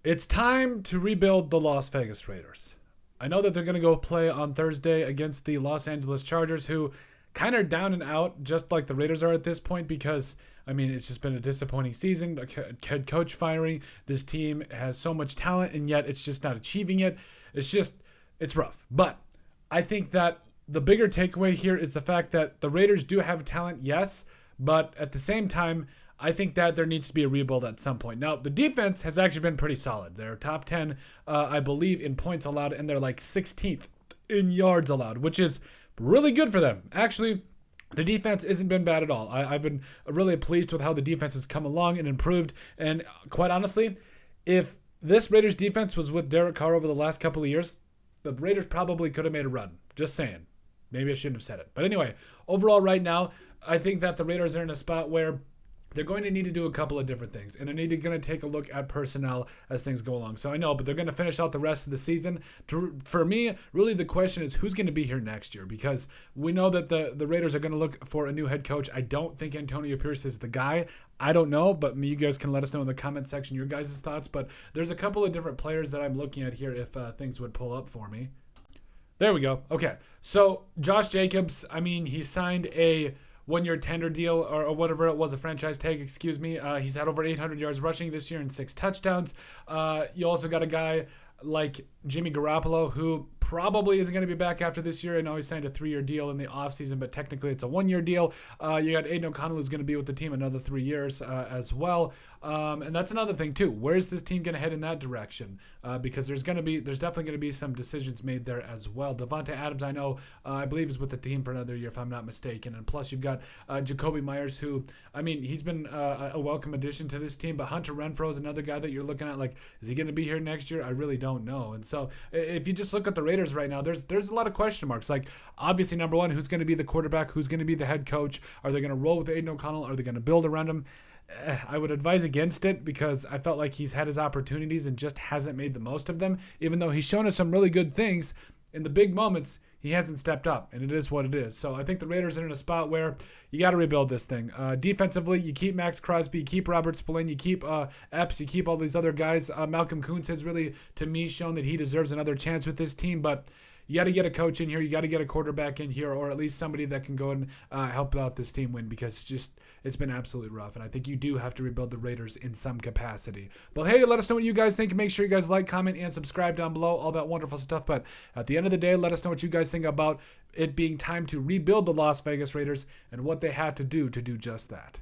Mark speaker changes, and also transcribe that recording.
Speaker 1: It's time to rebuild the Las Vegas Raiders. I know that they're going to go play on Thursday against the Los Angeles Chargers, who kind of down and out, just like the Raiders are at this point, because, I mean, it's just been a disappointing season. Head coach firing. This team has so much talent, and yet it's just not achieving it. It's rough. But I think that the bigger takeaway here is the fact that the Raiders do have talent, yes, but at the same time, I think that there needs to be a rebuild at some point. Now, the defense has actually been pretty solid. They're top 10, I believe, in points allowed, and they're like 16th in yards allowed, which is really good for them. Actually, the defense hasn't been bad at all. I've been really pleased with how the defense has come along and improved. And quite honestly, if this Raiders defense was with Derek Carr over the last couple of years, the Raiders probably could have made a run. Just saying. Maybe I shouldn't have said it. But anyway, overall, right now, I think that the Raiders are in a spot where they're going to need to do a couple of different things, and they're going to take a look at personnel as things go along. So I know, but they're going to finish out the rest of the season. For me, really the question is who's going to be here next year, because we know that the Raiders are going to look for a new head coach. I don't think Antonio Pierce is the guy. I don't know, but you guys can let us know in the comment section your guys' thoughts. But there's a couple of different players that I'm looking at here if things would pull up for me. There we go. Okay, so Josh Jacobs, I mean, he signed a one-year tender deal or whatever it was, a franchise tag, excuse me. He's had over 800 yards rushing this year and 6 touchdowns. You also got a guy like Jimmy Garoppolo, who probably isn't going to be back after this year. I know he signed a 3-year deal in the offseason, but technically it's a 1-year deal. You got Aiden O'Connell, who's going to be with the team another 3 years as well. And that's another thing too. Where's this team going to head in that direction? Because there's definitely going to be some decisions made there as well. Devontae Adams, I know, I believe is with the team for another year, if I'm not mistaken. And plus you've got Jacoby Myers, who, I mean, he's been a welcome addition to this team. But Hunter Renfrow is another guy that you're looking at. Like, is he going to be here next year? I really don't know. And so if you just look at the Raiders right now, there's a lot of question marks. Like, obviously, number one, who's going to be the quarterback? Who's going to be the head coach? Are they going to roll with Aiden O'Connell? Are they going to build around him? I would advise against it, because I felt like he's had his opportunities and just hasn't made the most of them. Even though he's shown us some really good things, in the big moments, he hasn't stepped up, and it is what it is. So I think the Raiders are in a spot where you got to rebuild this thing. Defensively, you keep Max Crosby, you keep Robert Spillane, you keep Epps, you keep all these other guys. Malcolm Kuntz has really, to me, shown that he deserves another chance with this team, but you got to get a coach in here. You got to get a quarterback in here, or at least somebody that can go and help out this team win, because it's been absolutely rough. And I think you do have to rebuild the Raiders in some capacity. But hey, let us know what you guys think. Make sure you guys like, comment, and subscribe down below. All that wonderful stuff. But at the end of the day, let us know what you guys think about it being time to rebuild the Las Vegas Raiders and what they have to do just that.